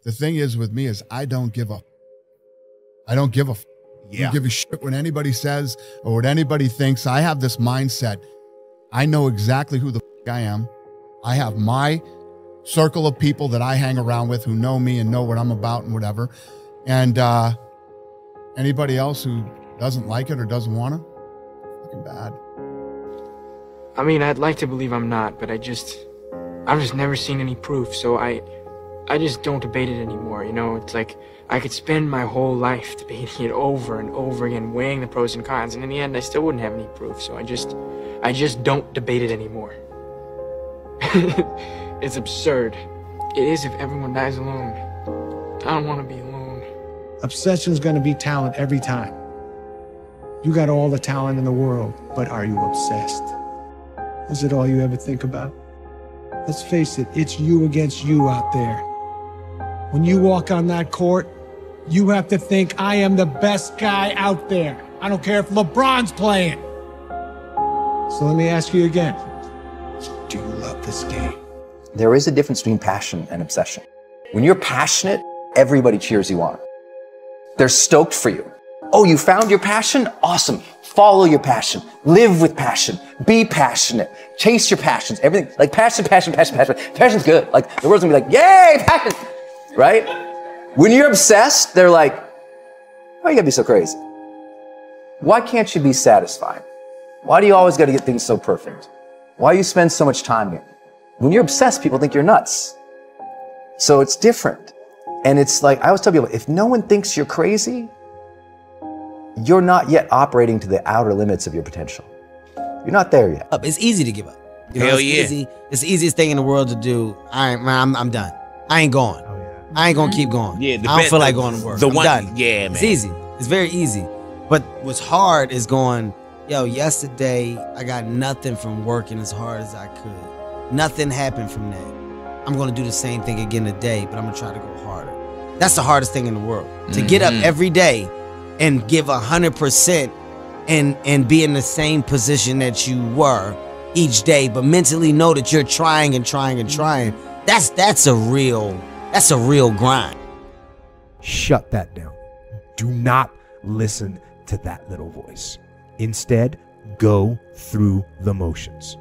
the thing is with me is I don't give a I don't give a shit what anybody says or what anybody thinks. I have this mindset. I know exactly who the I am. I have my circle of people that I hang around with who know me and know what I'm about and whatever. And anybody else who doesn't like it or doesn't want to, fucking bad. I mean, I'd like to believe I'm not, but I've just never seen any proof, so I just don't debate it anymore, you know? It's like I could spend my whole life debating it over and over again, weighing the pros and cons, and in the end, I still wouldn't have any proof, so I just don't debate it anymore. It's absurd. It is if everyone dies alone. I don't want to be alone. Obsession's gonna be talent every time. You got all the talent in the world, but are you obsessed? Is it all you ever think about? Let's face it, it's you against you out there. When you walk on that court, you have to think, I am the best guy out there. I don't care if LeBron's playing. So let me ask you again, do you love this game? There is a difference between passion and obsession. When you're passionate, everybody cheers you on. They're stoked for you. Oh, you found your passion? Awesome. Follow your passion. Live with passion. Be passionate. Chase your passions. Everything, like passion. Passion's good. Like, the world's gonna be like, yay, passion, right? When you're obsessed, they're like, why you gotta be so crazy? Why can't you be satisfied? Why do you always gotta get things so perfect? Why you spend so much time here? When you're obsessed, people think you're nuts. So it's different. And it's like, I always tell people, if no one thinks you're crazy, you're not yet operating to the outer limits of your potential. You're not there yet. It's easy to give up. You know, Hell it's yeah. easy. It's the easiest thing in the world to do. I'm done. I ain't going. I ain't gonna keep going. Yeah, I don't feel like going to work. I'm done. Yeah, man. It's easy. It's very easy. But what's hard is going, yo, yesterday I got nothing from working as hard as I could. Nothing happened from that. I'm gonna do the same thing again today, but I'm gonna try to go harder. That's the hardest thing in the world. To get up every day and give 100% and be in the same position that you were each day, but mentally know that you're trying and trying and trying. That's a real grind. Shut that down. Do not listen to that little voice. Instead, go through the motions.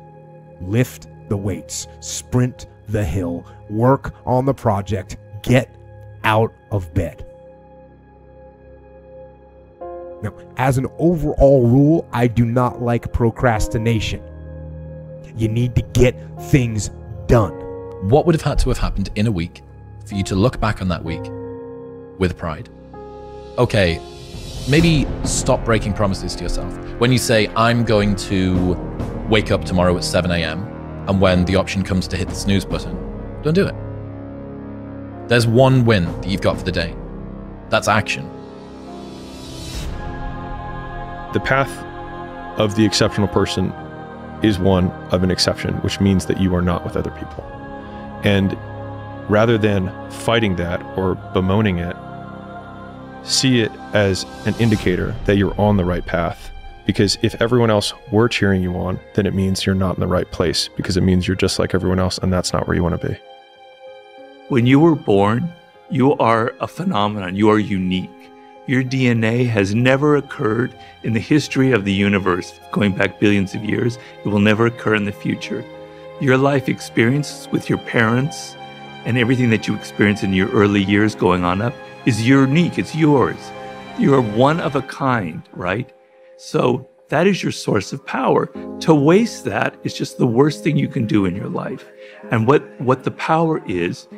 Lift the weights, sprint the hill, work on the project, get out of bed. Now, as an overall rule, I do not like procrastination. You need to get things done. What would have had to have happened in a week for you to look back on that week with pride? Okay, maybe stop breaking promises to yourself. When you say, I'm going to wake up tomorrow at 7 a.m., and when the option comes to hit the snooze button, don't do it. There's one win that you've got for the day. That's action. The path of the exceptional person is one of an exception, which means that you are not with other people. And rather than fighting that or bemoaning it, see it as an indicator that you're on the right path. Because if everyone else were cheering you on, then it means you're not in the right place, because it means you're just like everyone else, and that's not where you want to be. When you were born, you are a phenomenon. You are unique. Your DNA has never occurred in the history of the universe, going back billions of years. It will never occur in the future. Your life experiences with your parents and everything that you experience in your early years going on up is unique. It's yours. You're one of a kind, right? So that is your source of power. To waste that is just the worst thing you can do in your life. And what the power is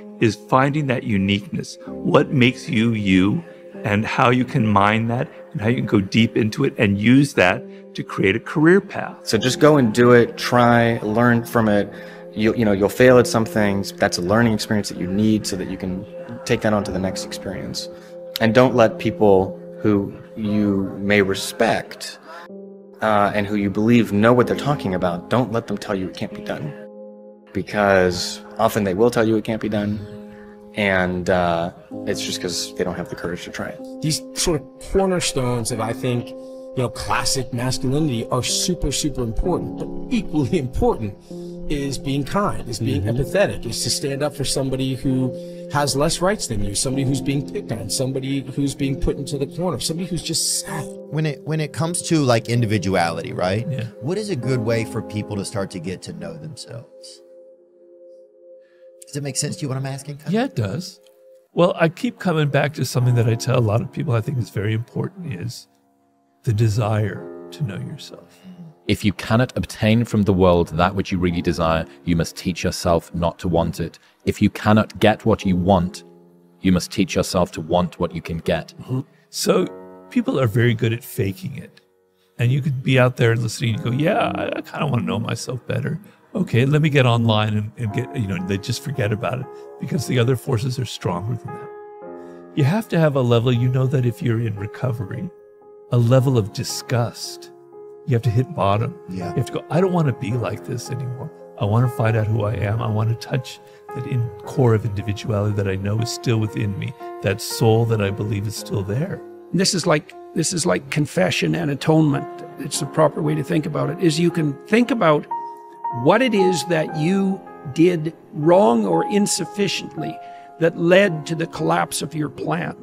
finding that uniqueness. What makes you you, and how you can mine that, and how you can go deep into it and use that to create a career path. So just go and do it, try, learn from it. You'll fail at some things. That's a learning experience that you need so that you can take that on to the next experience. And don't let people who you may respect and who you believe know what they're talking about, don't let them tell you it can't be done. Because often they will tell you it can't be done, and it's just because they don't have the courage to try it. These sort of cornerstones that I think classic masculinity are super, super important, but equally important is being kind, is being empathetic, is to stand up for somebody who has less rights than you, somebody who's being picked on, somebody who's being put into the corner, somebody who's just sad. When it comes to like individuality, right? Yeah. What is a good way for people to start to get to know themselves? Does it make sense to you what I'm asking? Yeah, it does. Well, I keep coming back to something that I tell a lot of people I think is very important, is the desire to know yourself. If you cannot obtain from the world that which you really desire, you must teach yourself not to want it. If you cannot get what you want, you must teach yourself to want what you can get. So people are very good at faking it. And you could be out there listening and go, yeah, I kind of want to know myself better. Okay, let me get online and get, they just forget about it because the other forces are stronger than that. You have to have a level, that if you're in recovery, a level of disgust. You have to hit bottom. Yeah. You have to go, I don't want to be like this anymore. I want to find out who I am. I want to touch that core of individuality that I know is still within me, that soul that I believe is still there. This is like confession and atonement. It's the proper way to think about it, is you can think about what it is that you did wrong or insufficiently that led to the collapse of your plan.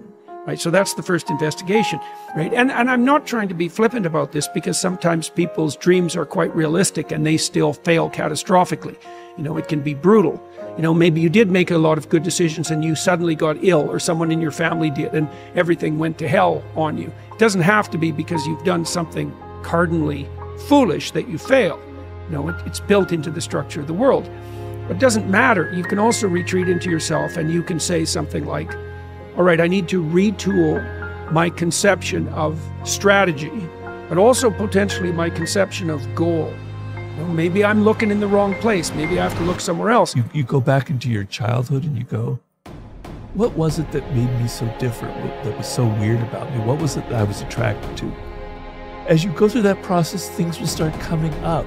Right, so that's the first investigation, right? And I'm not trying to be flippant about this, because sometimes people's dreams are quite realistic and they still fail catastrophically. It can be brutal. Maybe you did make a lot of good decisions and you suddenly got ill, or someone in your family did, and everything went to hell on you. It doesn't have to be because you've done something cardinally foolish that you fail. It's built into the structure of the world. But it doesn't matter. You can also retreat into yourself and you can say something like, all right, I need to retool my conception of strategy, but also potentially my conception of goal. Maybe I'm looking in the wrong place. Maybe I have to look somewhere else. You go back into your childhood and you go, what was it that made me so different, that was so weird about me? What was it that I was attracted to? As you go through that process, things will start coming up.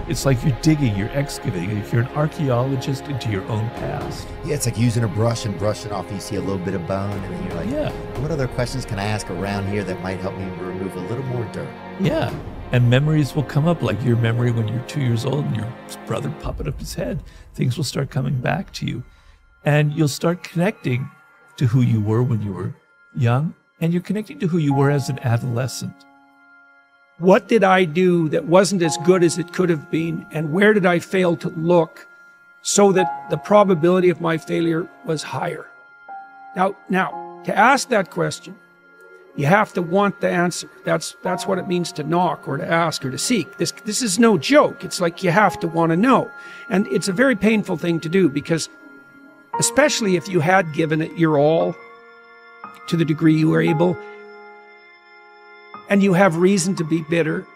It's like you're digging, you're excavating. If you're an archaeologist into your own past. Yeah, it's like using a brush and brushing off. You see a little bit of bone, and then you're like, yeah, what other questions can I ask around here that might help me remove a little more dirt? Yeah, and memories will come up, like your memory when you're 2 years old and your brother popping up his head. Things will start coming back to you. And you'll start connecting to who you were when you were young, and you're connecting to who you were as an adolescent. What did I do that wasn't as good as it could have been, and where did I fail to look so that the probability of my failure was higher? Now, to ask that question, you have to want the answer. That's what it means to knock or to ask or to seek. This is no joke. It's like you have to want to know. And it's a very painful thing to do, because especially if you had given it your all to the degree you were able, and you have reason to be bitter,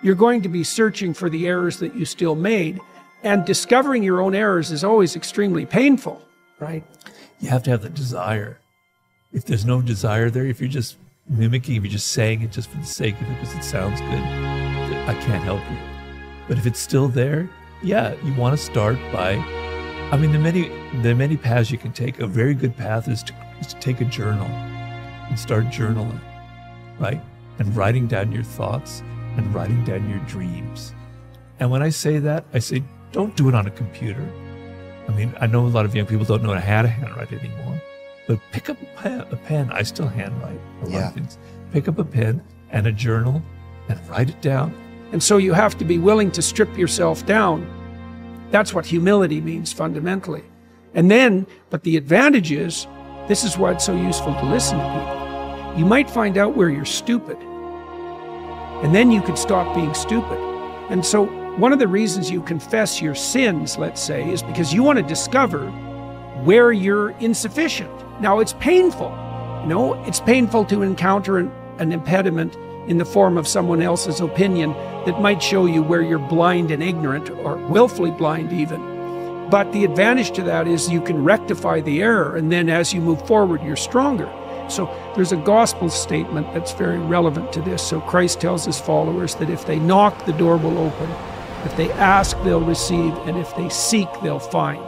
you're going to be searching for the errors that you still made. And discovering your own errors is always extremely painful, right? You have to have the desire. If there's no desire there, if you're just mimicking, if you're just saying it just for the sake of it because it sounds good, I can't help you. But if it's still there, yeah, you want to start by, there are many paths you can take. A very good path is to take a journal and start journaling. Right? And writing down your thoughts and writing down your dreams. And when I say that, I say, don't do it on a computer. I know a lot of young people don't know how to handwrite anymore, but pick up a pen. I still handwrite a lot of things. Pick up a pen and a journal and write it down. And so you have to be willing to strip yourself down. That's what humility means fundamentally. And then, but the advantage is, this is why it's so useful to listen to people. You might find out where you're stupid, and then you could stop being stupid. And so one of the reasons you confess your sins, let's say, is because you want to discover where you're insufficient. Now, it's painful. It's painful to encounter an impediment in the form of someone else's opinion that might show you where you're blind and ignorant, or willfully blind even. But the advantage to that is you can rectify the error, and then as you move forward, you're stronger. So there's a gospel statement that's very relevant to this. So Christ tells his followers that if they knock, the door will open. If they ask, they'll receive. And if they seek, they'll find.